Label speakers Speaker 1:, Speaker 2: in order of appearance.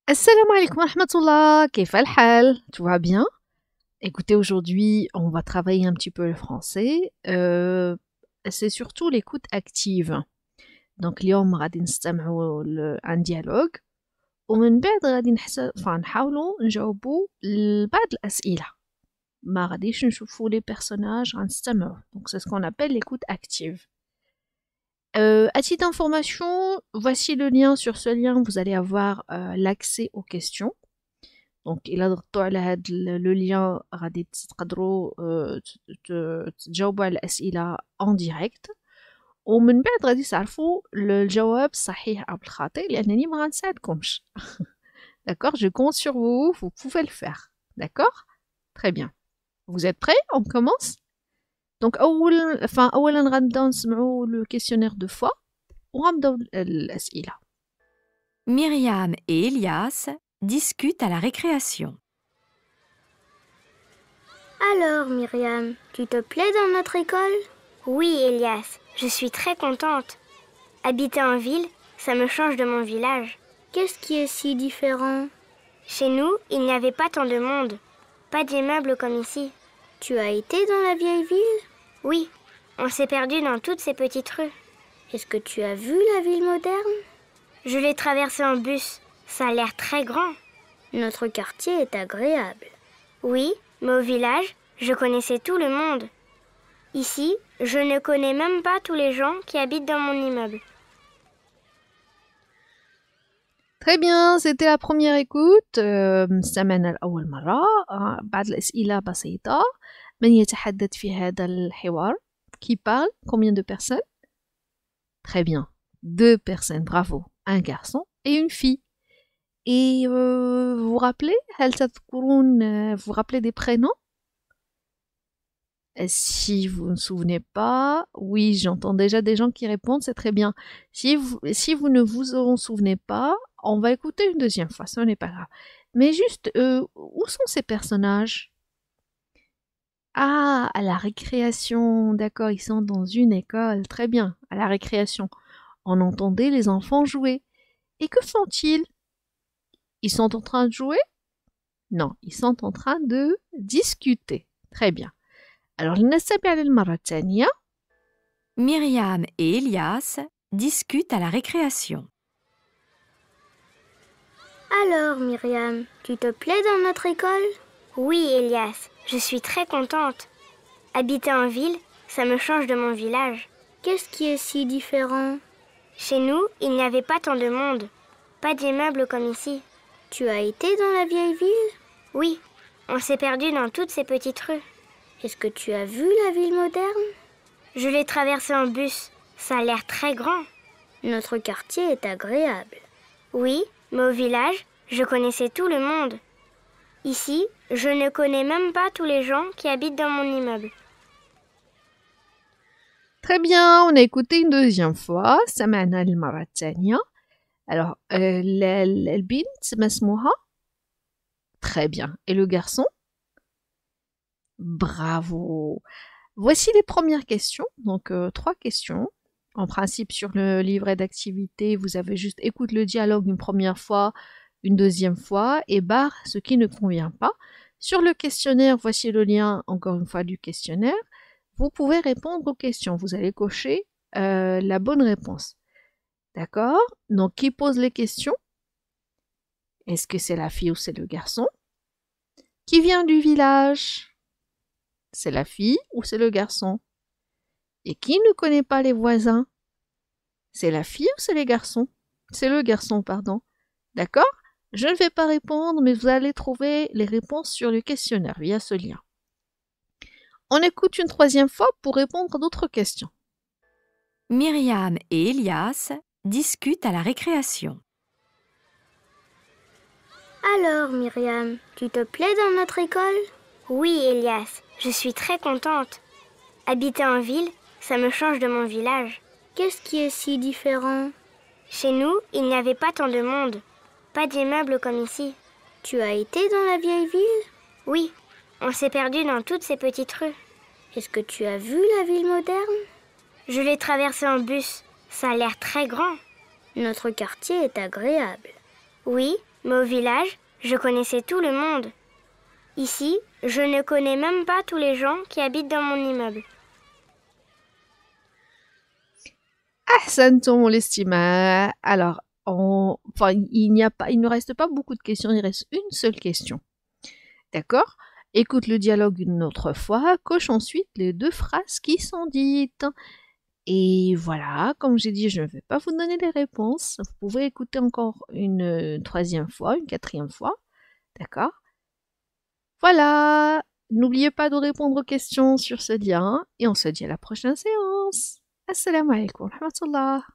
Speaker 1: Assalamu alaikum wa rahmatullah, كيف الحال? Tu vas bien? Écoutez, aujourd'hui, on va travailler un petit peu le français. C'est surtout l'écoute active. Donc, اليوم غادي نستمعوا un dialogue ومن بعد غادي نحاولوا نجاوبوا لبعض الأسئلة. ما غاديش نشوفوا les personnages غنستمعوا. Donc, c'est ce qu'on appelle l'écoute active. À titre d'information, voici le lien. Sur ce lien, vous allez avoir l'accès aux questions. Donc, إلا ضغطتوا على هذا le lien غادي تقدروا تجاوبوا على الأسئلة en direct. ومن بعد غادي تعرفوا الجواب الصحيح أو الخاطئ لأنني ما غنساعدكمش. D'accord? Je compte sur vous, vous pouvez le faire. D'accord? Très bien. Vous êtes prêts? On commence? Donc أولا غنبداو نسمعوا le questionnaire deux fois وغنبداو الأسئلة.
Speaker 2: Myriam et Elias discutent à la récréation.
Speaker 3: Alors, Myriam, tu te plais dans notre école? Oui, Elias, je suis très contente. Habiter en ville, ça me change de mon village. Qu'est-ce qui est si différent? Chez nous, il n'y avait pas tant de monde. Pas d'immeubles comme ici. Tu as été dans la vieille ville? Oui, on s'est perdu dans toutes ces petites rues. Est-ce que tu as vu la ville moderne? Je l'ai traversée en bus. Ça a l'air très grand. Notre quartier est agréable. Oui, mais au village, je connaissais tout le monde. Ici, je ne connais même pas tous les gens qui habitent dans mon immeuble.
Speaker 1: Très bien, c'était la première écoute. سمعنا لأول مرة بعض الأسئلة بسيطة. من يتحدث في هذا الحوار? Qui parle? Combien de personnes? Très bien. Deux personnes, bravo. Un garçon et une fille. Et vous vous rappelez? هل تذكرون vous rappelez des prénoms? Si vous ne souvenez pas, oui, j'entends déjà des gens qui répondent, c'est très bien. Si vous ne vous en souvenez pas, on va écouter une deuxième fois, ce n'est pas grave. Mais juste, où sont ces personnages? Ah, à la récréation, d'accord, ils sont dans une école, très bien, à la récréation. On entendait les enfants jouer. Et que font-ils? Ils sont en train de jouer? Non, ils sont en train de discuter. Très bien. Alors, لنستمع للمرة الثانية.
Speaker 2: Myriam et Elias discutent à la récréation.
Speaker 3: Alors, Myriam, tu te plais dans notre école? Oui, Elias, je suis très contente. Habiter en ville, ça me change de mon village. Qu'est-ce qui est si différent? Chez nous, il n'y avait pas tant de monde. Pas d'immeubles comme ici. Tu as été dans la vieille ville? Oui, on s'est perdu dans toutes ces petites rues. Est-ce que tu as vu la ville moderne? Je l'ai traversée en bus. Ça a l'air très grand. Notre quartier est agréable. Oui, mais au village, je connaissais tout le monde. Ici, je ne connais même pas tous les gens qui habitent dans mon immeuble.
Speaker 1: Très bien, on a écouté une deuxième fois. سمعنا المرة الثانية. Alors, البنت ما اسمها? Très bien. Et le garçon? Bravo. Voici les premières questions. Donc, 3 questions. En principe, sur le livret d'activité, vous avez juste écoute le dialogue une première fois, une deuxième fois et barre ce qui ne convient pas. Sur le questionnaire, voici le lien encore une fois du questionnaire. Vous pouvez répondre aux questions. Vous allez cocher la bonne réponse. D'accord? Donc, qui pose les questions? Est-ce que c'est la fille ou c'est le garçon? Qui vient du village? C'est la fille ou c'est le garçon? Et qui ne connaît pas les voisins? C'est la fille ou c'est les garçons? C'est le garçon, pardon. D'accord? Je ne vais pas répondre, mais vous allez trouver les réponses sur le questionnaire via ce lien. On écoute une troisième fois pour répondre à d'autres questions.
Speaker 2: Myriam et Elias discutent à la récréation.
Speaker 3: Alors, Myriam, tu te plais dans notre école? Oui, Elias, je suis très contente. Habiter en ville, ça me change de mon village. Qu'est-ce qui est si différent? Chez nous, il n'y avait pas tant de monde. Pas d'immeubles comme ici. Tu as été dans la vieille ville? Oui, on s'est perdu dans toutes ces petites rues. Est-ce que tu as vu la ville moderne? Je l'ai traversée en bus. Ça a l'air très grand. Notre quartier est agréable. Oui, Mais au village, je connaissais tout le monde. Ici, je ne connais même pas tous les gens qui habitent dans mon immeuble.
Speaker 1: Ahsantum l'estima. Alors, il ne reste pas beaucoup de questions, il reste une seule question. D'accord? Écoute le dialogue une autre fois, coche ensuite les 2 phrases qui sont dites. Et voilà, comme j'ai dit, je ne vais pas vous donner les réponses. Vous pouvez écouter encore une 3e fois, une 4e fois. D'accord? Voilà. N'oubliez pas de répondre aux questions sur ce lien et on se dit à la prochaine séance. Assalamu alaikum wa rahmatullah.